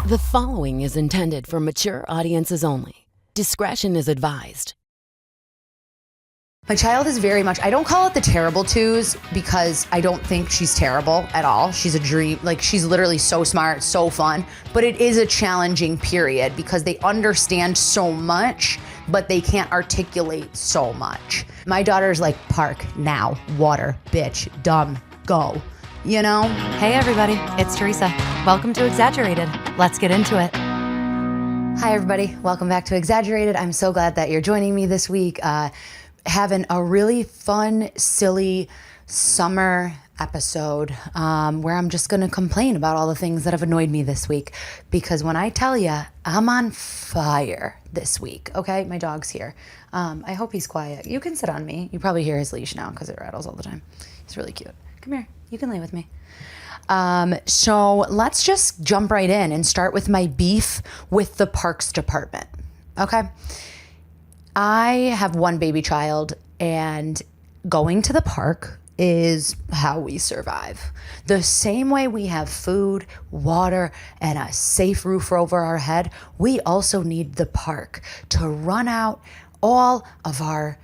The following is intended for mature audiences only. Discretion is advised. My child is very much, I don't call it the terrible twos because I don't think she's terrible at all. She's a dream. Like, she's literally so smart, so fun, but it is a challenging period because they understand so much, but they can't articulate so much. My daughter's like, park, now, water, bitch, dumb, go, you know? Hey everybody, it's Theresa. Welcome to Exaggerated. Let's get into it. Hi everybody, welcome back to Exaggerated. I'm so glad that you're joining me this week. Having a really fun, silly summer episode where I'm just gonna complain about all the things that have annoyed me this week. Because when I tell you, I'm on fire this week, okay? My dog's here. I hope he's quiet. You can sit on me. You probably hear his leash now because it rattles all the time. He's really cute. Come here, you can lay with me. So let's just jump right in and start with my beef with the parks department, okay? I have one baby child, and going to the park is how we survive. The same way we have food, water, and a safe roof over our head, we also need the park to run out all of our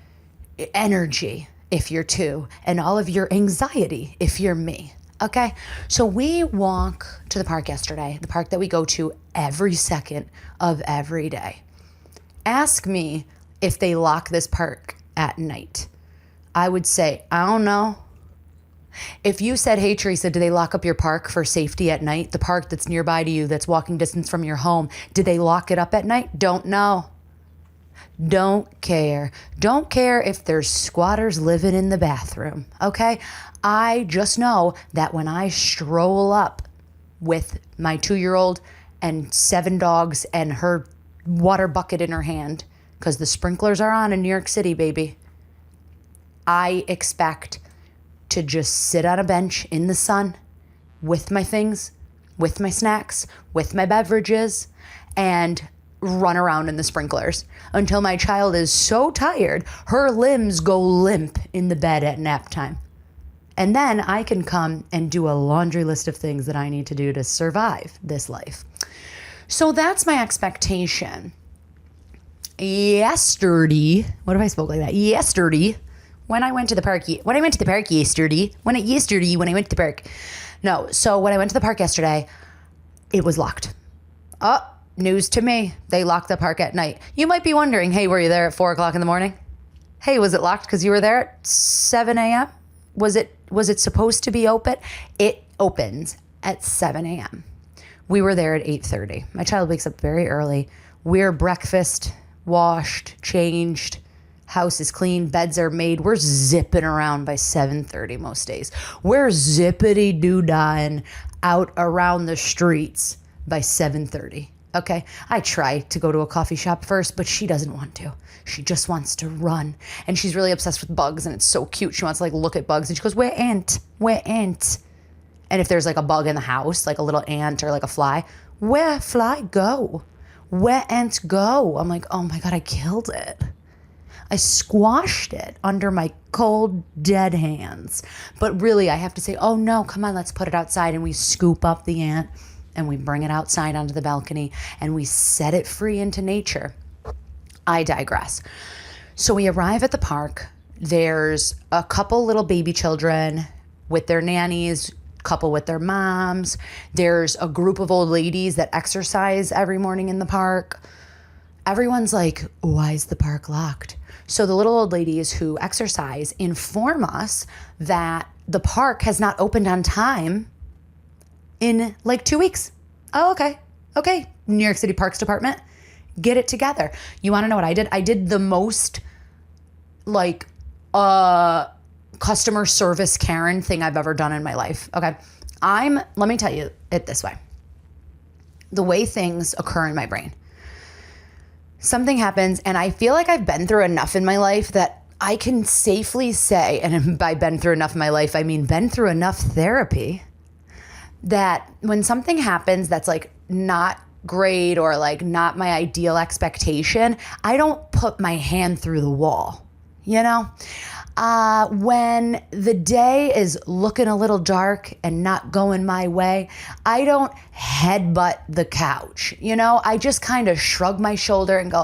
energy, if you're two, and all of your anxiety, if you're me. Okay, so we walk to the park yesterday, the park that we go to every second of every day. Ask me if they lock this park at night. I would say, I don't know. If you said, hey, Theresa, do they lock up your park for safety at night? The park that's nearby to you, that's walking distance from your home, did they lock it up at night? Don't know. Don't care. Don't care if there's squatters living in the bathroom, okay? I just know that when I stroll up with my 2-year-old and 7 dogs and her water bucket in her hand, because the sprinklers are on in New York City, baby, I expect to just sit on a bench in the sun with my things, with my snacks, with my beverages, and run around in the sprinklers until my child is so tired, her limbs go limp in the bed at nap time. And then I can come and do a laundry list of things that I need to do to survive this life. So that's my expectation. Yesterday, what if I spoke like that? Yesterday, when I went to the park yesterday. When I went to the park. No, so when I went to the park yesterday, it was locked. Oh, news to me. They locked the park at night. You might be wondering, hey, were you there at 4 o'clock in the morning? Hey, was it locked because you were there at 7 a.m.? Was it supposed to be open? It opens at 7 a.m. We were there at 8:30. My child wakes up very early. We're breakfast, washed, changed, house is clean, beds are made. We're zipping around by 7:30 most days. We're zippity-doo-dahing out around the streets by 7:30. Okay, I try to go to a coffee shop first, but she doesn't want to. She just wants to run. And she's really obsessed with bugs, and it's so cute. She wants to look at bugs, and she goes, where ant? And if there's a bug in the house, like a little ant or a fly, where fly go? Where ant go? I'm like, oh my God, I killed it. I squashed it under my cold, dead hands. But really, I have to say, oh no, come on, let's put it outside. And we scoop up the ant, and we bring it outside onto the balcony, and we set it free into nature. I digress. So we arrive at the park. There's a couple little baby children with their nannies, couple with their moms. There's a group of old ladies that exercise every morning in the park. Everyone's like, why is the park locked? So the little old ladies who exercise inform us that the park has not opened on time in 2 weeks. Oh, okay. Okay, New York City Parks Department, get it together. You want to know what I did? I did the most customer service Karen thing I've ever done in my life. Okay, let me tell you it this way. The way things occur in my brain. Something happens, and I feel like I've been through enough in my life that I can safely say, and by been through enough in my life, I mean been through enough therapy, that when something happens that's not great or not my ideal expectation, I don't put my hand through the wall, you know? When the day is looking a little dark and not going my way, I don't headbutt the couch. I just kind of shrug my shoulder and go,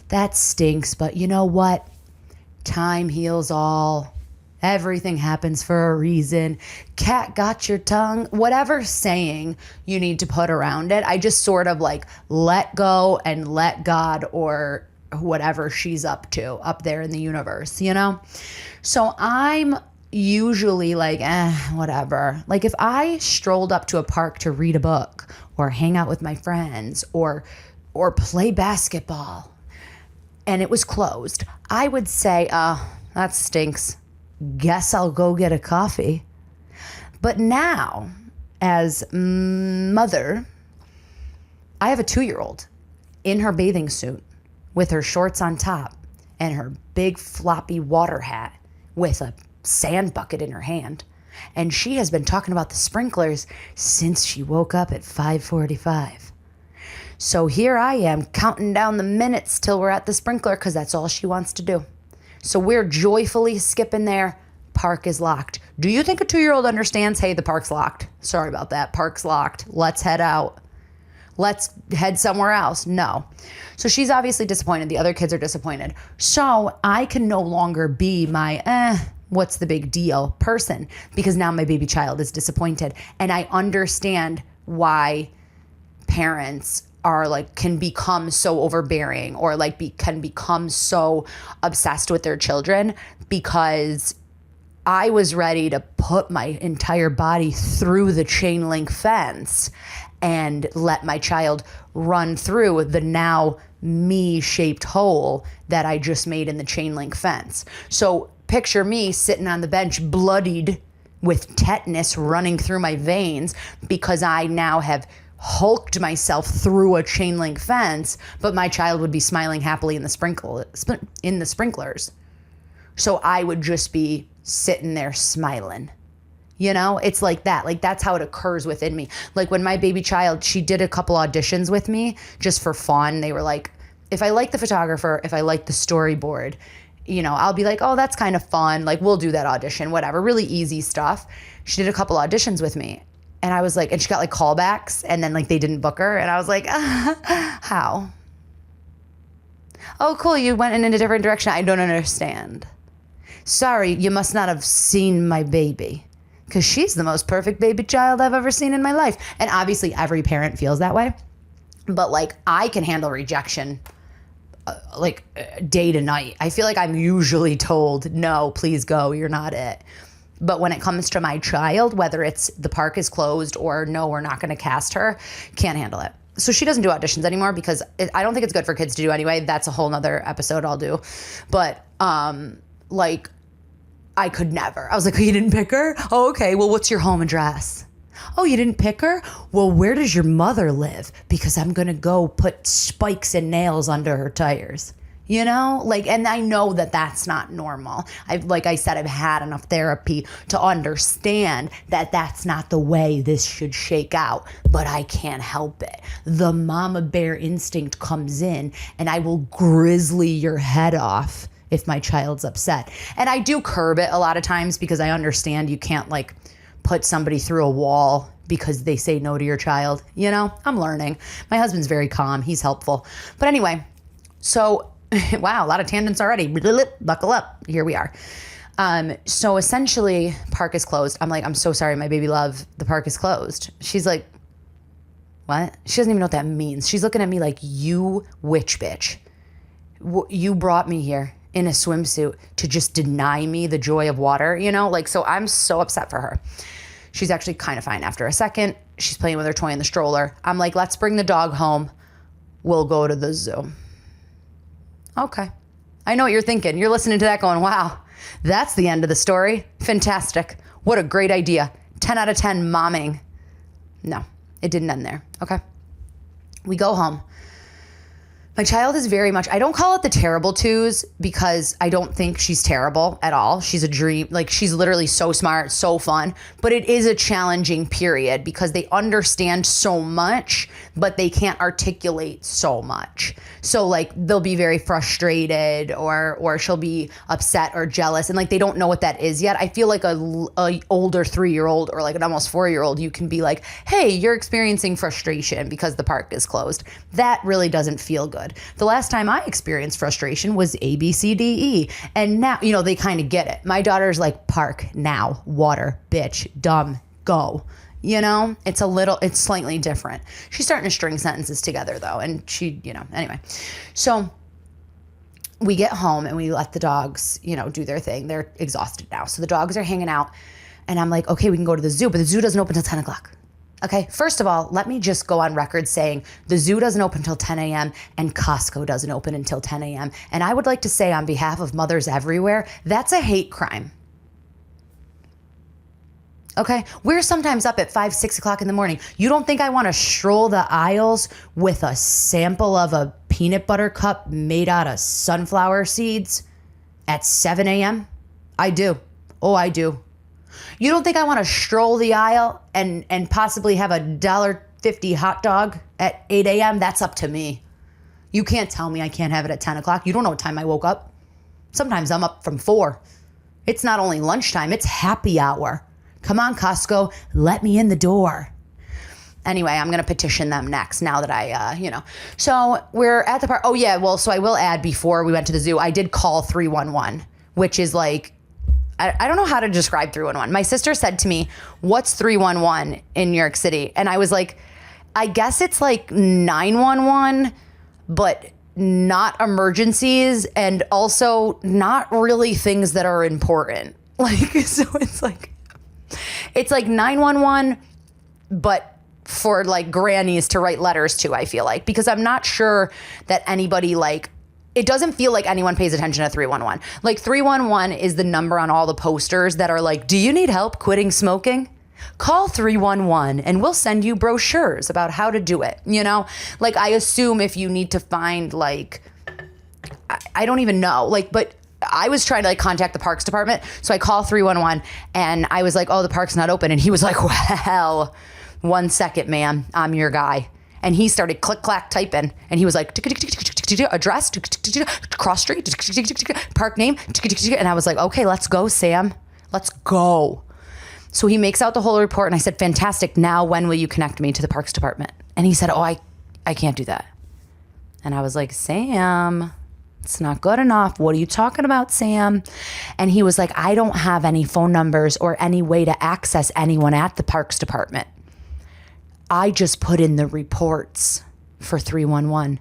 that stinks. But you know what? Time heals all. Everything happens for a reason. Cat got your tongue. Whatever saying you need to put around it, I just sort of like let go and let God or whatever she's up to up there in the universe, So I'm usually like, whatever. Like if I strolled up to a park to read a book or hang out with my friends or play basketball and it was closed, I would say, that stinks. Guess I'll go get a coffee. But now, as mother, I have a 2-year-old in her bathing suit with her shorts on top and her big floppy water hat with a sand bucket in her hand. And she has been talking about the sprinklers since she woke up at 5:45. So here I am counting down the minutes till we're at the sprinkler because that's all she wants to do. So we're joyfully skipping there. Park is locked. Do you think a 2-year-old understands, hey, the park's locked? Sorry about that. Park's locked. Let's head out. Let's head somewhere else. No. So she's obviously disappointed. The other kids are disappointed. So I can no longer be my, what's the big deal person because now my baby child is disappointed. And I understand why parents are like, can become so overbearing or like can become so obsessed with their children because I was ready to put my entire body through the chain link fence and let my child run through the now me-shaped hole that I just made in the chain link fence. So picture me sitting on the bench bloodied with tetanus running through my veins because I now have hulked myself through a chain link fence, but my child would be smiling happily in the sprinklers. So I would just be sitting there smiling. It's like that. Like that's how it occurs within me. Like when my baby child, she did a couple auditions with me just for fun. They were like, if I like the photographer, if I like the storyboard, I'll be like, oh, that's kind of fun. Like we'll do that audition, whatever, really easy stuff. She did a couple auditions with me. And I was like, and she got like callbacks and then like they didn't book her. And I was like, how? Oh, cool. You went in a different direction. I don't understand. Sorry, you must not have seen my baby because she's the most perfect baby child I've ever seen in my life. And obviously every parent feels that way. But like I can handle rejection day to night. I feel like I'm usually told, no, please go. You're not it. But when it comes to my child, whether it's the park is closed or no, we're not going to cast her, can't handle it. So she doesn't do auditions anymore because I don't think it's good for kids to do anyway. That's a whole nother episode I'll do. But like I could never. I was like, oh, you didn't pick her? Oh, okay. Well, what's your home address? Oh, you didn't pick her? Well, where does your mother live? Because I'm going to go put spikes and nails under her tires. And I know that that's not normal. Like I said, I've had enough therapy to understand that that's not the way this should shake out, but I can't help it. The mama bear instinct comes in and I will grizzly your head off if my child's upset. And I do curb it a lot of times because I understand you can't like put somebody through a wall because they say no to your child. I'm learning. My husband's very calm. He's helpful. But anyway, so wow, a lot of tangents already. Buckle up. Here we are. So essentially, park is closed. I'm like, I'm so sorry, my baby love. The park is closed. She's like, what? She doesn't even know what that means. She's looking at me like, you witch bitch. You brought me here in a swimsuit to just deny me the joy of water, so I'm so upset for her. She's actually kind of fine after a second. She's playing with her toy in the stroller. I'm like, let's bring the dog home. We'll go to the zoo. Okay. I know what you're thinking. You're listening to that going, wow, that's the end of the story. Fantastic. What a great idea. 10 out of 10 momming. No, it didn't end there. Okay. We go home. My child is very much, I don't call it the terrible twos because I don't think she's terrible at all. She's a dream. Like, she's literally so smart, so fun, but it is a challenging period because they understand so much, but they can't articulate so much. So like, they'll be very frustrated or she'll be upset or jealous. And like, they don't know what that is yet. I feel like a older 3-year-old or like an almost 4-year-old, you can be like, hey, you're experiencing frustration because the park is closed. That really doesn't feel good. The last time I experienced frustration was A, B, C, D, E. And now, you know, they kind of get it. My daughter's like, park, now, water, bitch, dumb, go. You know, it's slightly different. She's starting to string sentences together though. And she, you know, anyway. So we get home and we let the dogs, you know, do their thing. They're exhausted now. So the dogs are hanging out and I'm like, okay, we can go to the zoo, but the zoo doesn't open until 10 o'clock. Okay, first of all, let me just go on record saying the zoo doesn't open until 10 a.m. and Costco doesn't open until 10 a.m. And I would like to say on behalf of mothers everywhere, that's a hate crime. Okay, we're sometimes up at 5, 6 o'clock in the morning. You don't think I want to stroll the aisles with a sample of a peanut butter cup made out of sunflower seeds at 7 a.m.? I do. Oh, I do. You don't think I want to stroll the aisle and possibly have a $1.50 hot dog at 8 a.m.? That's up to me. You can't tell me I can't have it at 10 o'clock. You don't know what time I woke up. Sometimes I'm up from 4. It's not only lunchtime, it's happy hour. Come on, Costco, let me in the door. Anyway, I'm going to petition them next now that I, you know. So we're at the park. Oh, yeah, well, so I will add before we went to the zoo, I did call 311, which is like, I don't know how to describe 311. My sister said to me, what's 311 in New York City? And I was like, I guess it's like 911, but not emergencies and also not really things that are important. Like, so it's like 911, but for like grannies to write letters to, I feel like, because I'm not sure that anybody like, it doesn't feel like anyone pays attention to 311. Like 311 is the number on all the posters that are like, do you need help quitting smoking? Call 311 and we'll send you brochures about how to do it. You know, like I assume if you need to find like, I don't even know, like, but I was trying to like contact the parks department. So I call 311 and I was like, oh, the park's not open. And he was like, well, 1 second, ma'am, I'm your guy. And he started click-clack typing. And he was like, address, cross street, park name. And I was like, okay, let's go, Sam. Let's go. So he makes out the whole report. And I said, fantastic. Now, when will you connect me to the parks department? And he said, oh, I can't do that. And I was like, Sam, it's not good enough. What are you talking about, Sam? And he was like, I don't have any phone numbers or any way to access anyone at the parks department. I just put in the reports for 311.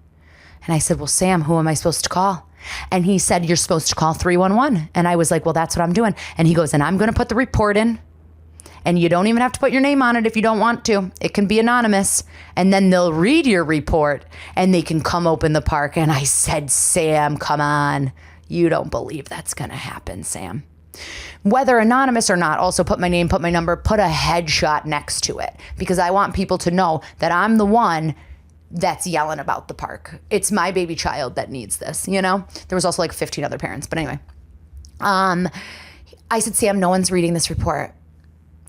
And I said, well, Sam, who am I supposed to call? And he said, you're supposed to call 311. And I was like, well, that's what I'm doing. And he goes, and I'm going to put the report in. And you don't even have to put your name on it if you don't want to. It can be anonymous. And then they'll read your report and they can come open the park. And I said, Sam, come on. You don't believe that's going to happen, Sam. Whether anonymous or not, also put my name, put my number, put a headshot next to it. Because I want people to know that I'm the one that's yelling about the park. It's my baby child that needs this, you know? There was also like 15 other parents. But anyway. I said, Sam, no one's reading this report.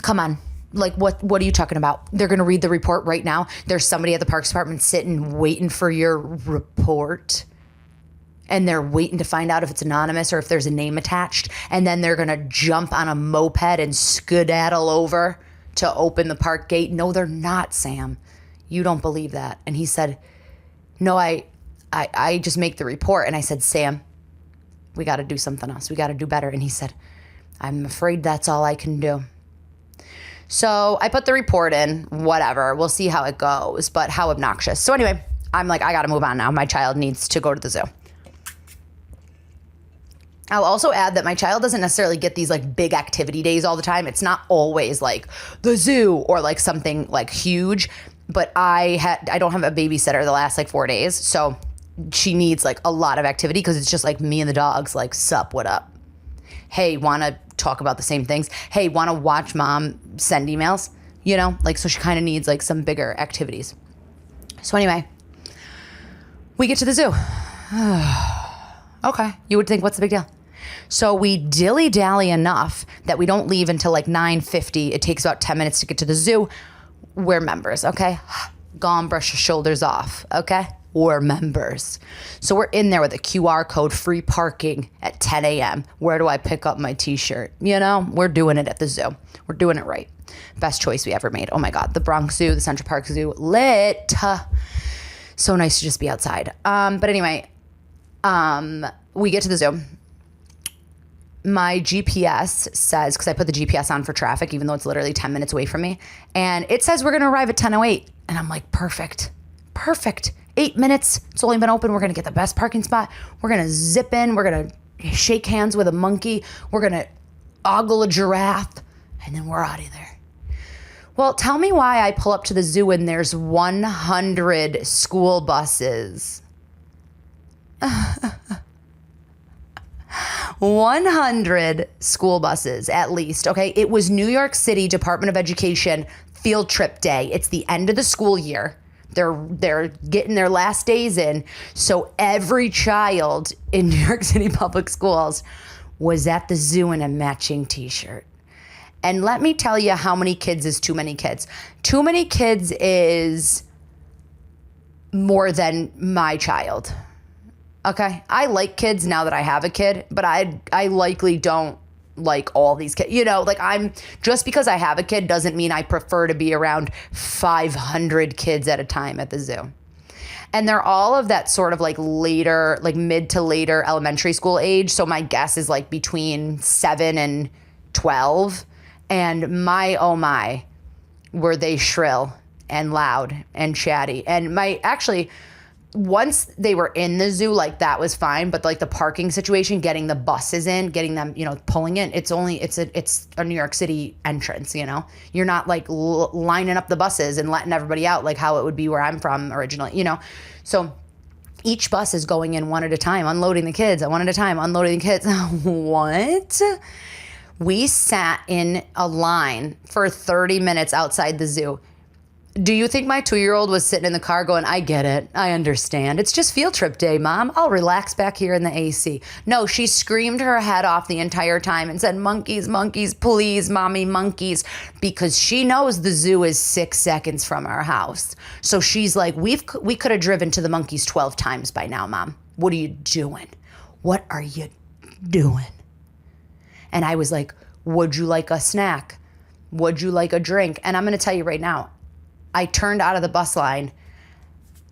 Come on. Like, what are you talking about? They're going to read the report right now. There's somebody at the Parks Department sitting, waiting for your report. And they're waiting to find out if it's anonymous or if there's a name attached. And then they're going to jump on a moped and skedaddle over to open the park gate. No, they're not, Sam. You don't believe that. And he said, no, I just make the report. And I said, Sam, we got to do something else. We got to do better. And he said, I'm afraid that's all I can do. So I put the report in, whatever. We'll see how it goes, but how obnoxious. So anyway, I'm like, I got to move on now. My child needs to go to the zoo. I'll also add that my child doesn't necessarily get these like big activity days all the time. It's not always like the zoo or like something like huge, but I don't have a babysitter the last like 4 days. So she needs like a lot of activity because it's just like me and the dogs, like, sup, what up? Hey, want to talk about the same things? Hey, want to watch mom send emails? You know, like, so she kind of needs like some bigger activities. So anyway, We get to the zoo. Okay. You would think, what's the big deal? So we dilly-dally enough that we don't leave until like 9:50. It takes about 10 minutes to get to the zoo. We're members, okay? Go on, brush your shoulders off, okay? We're members. So we're in there with a QR code, free parking at 10 a.m. Where do I pick up my t-shirt? You know, we're doing it at the zoo. We're doing it right. Best choice we ever made. Oh my God, the Bronx Zoo, the Central Park Zoo, lit. So nice to just be outside. But anyway, we get to the zoo. My GPS says, because I put the GPS on for traffic, even though it's literally 10 minutes away from me, and it says we're going to arrive at 10:08. And I'm like, perfect. 8 minutes. It's only been open. We're going to get the best parking spot. We're going to zip in. We're going to shake hands with a monkey. We're going to ogle a giraffe. And then we're out of there. Well, tell me why I pull up to the zoo and there's 100 school buses. 100 school buses at least, okay? It was New York City Department of Education field trip day. It's the end of the school year. They're getting their last days in. So every child in New York City public schools was at the zoo in a matching t-shirt. And let me tell you how many kids is too many kids. Too many kids is more than my child. Okay, I like kids now that I have a kid, but I likely don't like all these kids. You know, like just because I have a kid doesn't mean I prefer to be around 500 kids at a time at the zoo. And they're all of that sort of like later, like mid to later elementary school age. So my guess is like between 7 and 12. And my, oh my, were they shrill and loud and chatty. And once they were in the zoo, like that was fine. But like the parking situation, getting the buses in, getting them, you know, pulling in, it's a New York City entrance, you know, you're not like lining up the buses and letting everybody out like how it would be where I'm from originally, you know? So each bus is going in one at a time, unloading the kids, one at a time, unloading the kids. What? We sat in a line for 30 minutes outside the zoo. Do you think my 2-year-old was sitting in the car going, I get it, I understand. It's just field trip day, Mom. I'll relax back here in the AC. No, she screamed her head off the entire time and said, monkeys, monkeys, please, Mommy, monkeys, because she knows the zoo is 6 seconds from our house. So she's like, we could have driven to the monkeys 12 times by now, Mom. What are you doing? What are you doing? And I was like, would you like a snack? Would you like a drink? And I'm going to tell you right now, I turned out of the bus line.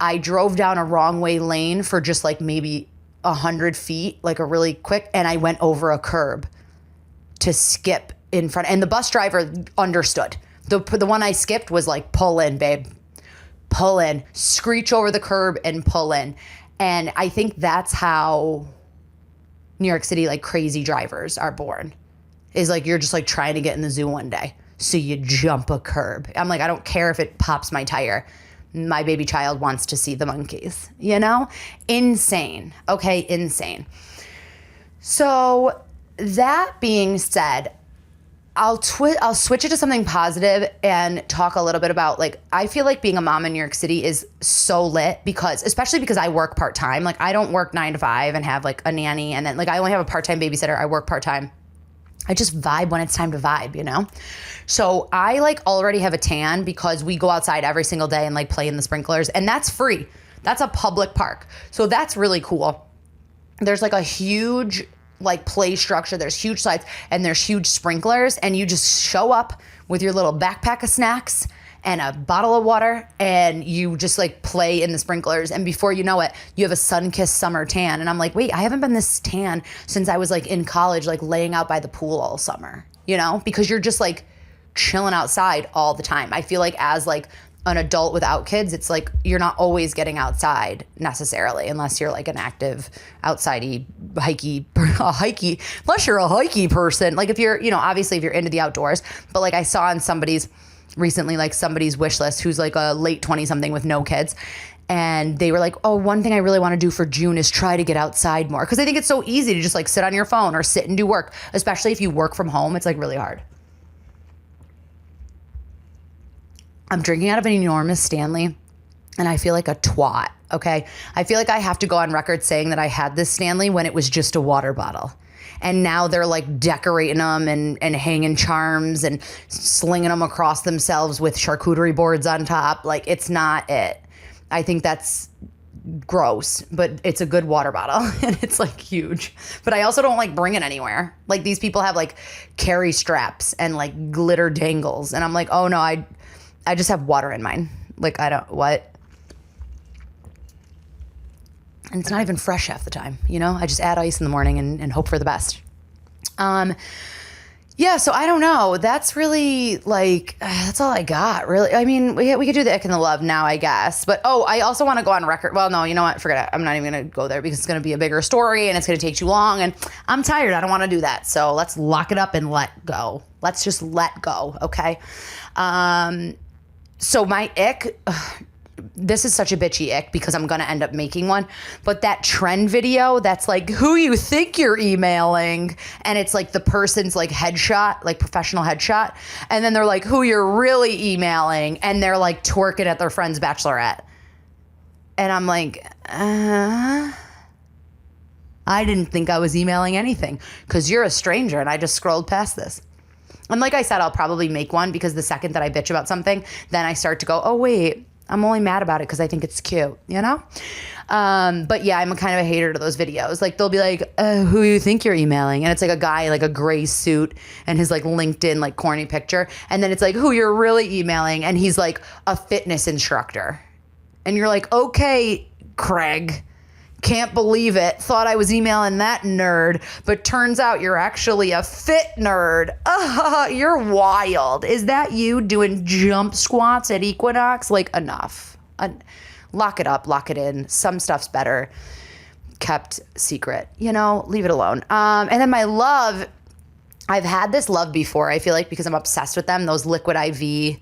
I drove down a wrong way lane for just like maybe 100 feet, like a really quick, and I went over a curb to skip in front. And the bus driver understood. The one I skipped was like, pull in, babe. Pull in. Screech over the curb and pull in. And I think that's how New York City, like crazy drivers are born. Is like, you're just like trying to get in the zoo one day. So you jump a curb. I'm like, I don't care if it pops my tire. My baby child wants to see the monkeys, you know? Insane. Okay, insane. So that being said, I'll switch it to something positive and talk a little bit about, like, I feel like being a mom in New York City is so lit especially because I work part-time. Like, I don't work 9 to 5 and have like a nanny. And then like, I only have a part-time babysitter. I work part-time. I just vibe when it's time to vibe, you know? So I like already have a tan because we go outside every single day and like play in the sprinklers, and that's free. That's a public park. So that's really cool. There's like a huge like play structure. There's huge slides and there's huge sprinklers, and you just show up with your little backpack of snacks and a bottle of water, and you just like play in the sprinklers. And before you know it, you have a sun-kissed summer tan. And I'm like, wait, I haven't been this tan since I was like in college, like laying out by the pool all summer, you know, because you're just like chilling outside all the time. I feel like as like an adult without kids, it's like you're not always getting outside necessarily, unless you're like an active outsidey hikey, unless you're a hikey person. Like if you're, you know, obviously if you're into the outdoors, but like I saw on somebody's wish list who's like a late 20-something with no kids. And they were like, oh, one thing I really want to do for June is try to get outside more. Because I think it's so easy to just like sit on your phone or sit and do work, especially if you work from home. It's like really hard. I'm drinking out of an enormous Stanley. and I feel like a twat, okay? I feel like I have to go on record saying that I had this Stanley when it was just a water bottle. And now they're like decorating them and hanging charms and slinging them across themselves with charcuterie boards on top. Like, it's not it. I think that's gross, but it's a good water bottle and it's like huge. But I also don't like bring it anywhere. Like, these people have like carry straps and like glitter dangles. And I'm like, oh no, I just have water in mine. Like, what? And it's not even fresh half the time, you know? I just add ice in the morning and hope for the best. Yeah, so I don't know. That's really like, that's all I got, really. I mean, we could do the ick and the love now, I guess. But, I also want to go on record. Well, no, you know what? Forget it. I'm not even going to go there because it's going to be a bigger story and it's going to take too long. And I'm tired. I don't want to do that. So let's lock it up and let go. Let's just let go, okay? So my ick... this is such a bitchy ick because I'm going to end up making one. But that trend video that's like, who you think you're emailing? And it's like the person's like headshot, like professional headshot. And then they're like, who you're really emailing? And they're like twerking at their friend's bachelorette. And I'm like, I didn't think I was emailing anything because you're a stranger and I just scrolled past this. And like I said, I'll probably make one because the second that I bitch about something, then I start to go, oh, wait. I'm only mad about it because I think it's cute, you know? But yeah, I'm kind of a hater to those videos. Like, they'll be like, who you think you're emailing? And it's like a guy in like a gray suit and his like LinkedIn like corny picture. And then it's like, who you're really emailing? And he's like a fitness instructor. And you're like, okay, Craig. Can't believe it. Thought I was emailing that nerd, but turns out you're actually a fit nerd. You're wild. Is that you doing jump squats at Equinox? Like, enough. Lock it up, lock it in. Some stuff's better kept secret, you know, leave it alone. And then my love, I've had this love before, I feel like, because I'm obsessed with them, those liquid IV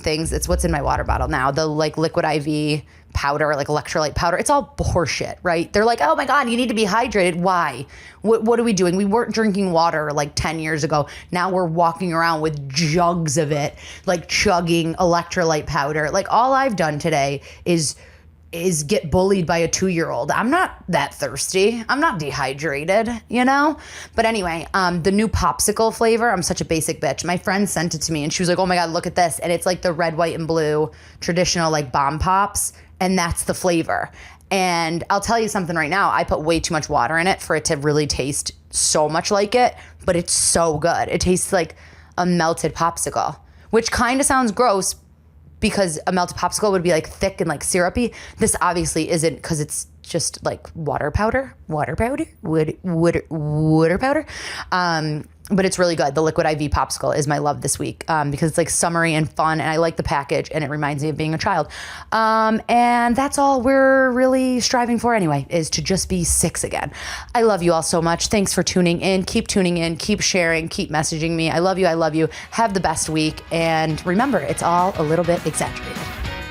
things. It's what's in my water bottle now. The like liquid IV powder, like electrolyte powder. It's all horseshit, right? They're like, oh my God, you need to be hydrated. Why? What are we doing? We weren't drinking water like 10 years ago. Now we're walking around with jugs of it, like chugging electrolyte powder. Like, all I've done today is get bullied by a 2-year-old. I'm not that thirsty. I'm not dehydrated, you know? But anyway, the new popsicle flavor, I'm such a basic bitch. My friend sent it to me and she was like, oh my God, look at this. And it's like the red, white, and blue traditional like bomb pops. And that's the flavor. And I'll tell you something right now. I put way too much water in it for it to really taste so much like it, but it's so good. It tastes like a melted popsicle, which kind of sounds gross because a melted popsicle would be like thick and like syrupy. This obviously isn't because it's just like water powder. But it's really good. The liquid IV popsicle is my love this week because it's like summery and fun, and I like the package, and it reminds me of being a child. And that's all we're really striving for anyway, is to just be 6 again. I love you all so much. Thanks for tuning in. Keep tuning in. Keep sharing. Keep messaging me. I love you. I love you. Have the best week. And remember, it's all a little bit exaggerated.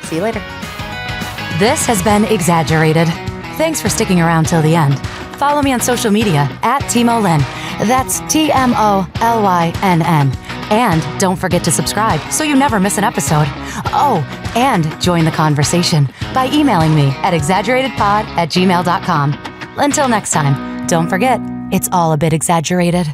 See you later. This has been Exaggerated. Thanks for sticking around till the end. Follow me on social media @TimoLynn. That's TMOLYNN. And don't forget to subscribe so you never miss an episode. Oh, and join the conversation by emailing me at exaggeratedpod@gmail.com. Until next time, don't forget, it's all a bit exaggerated.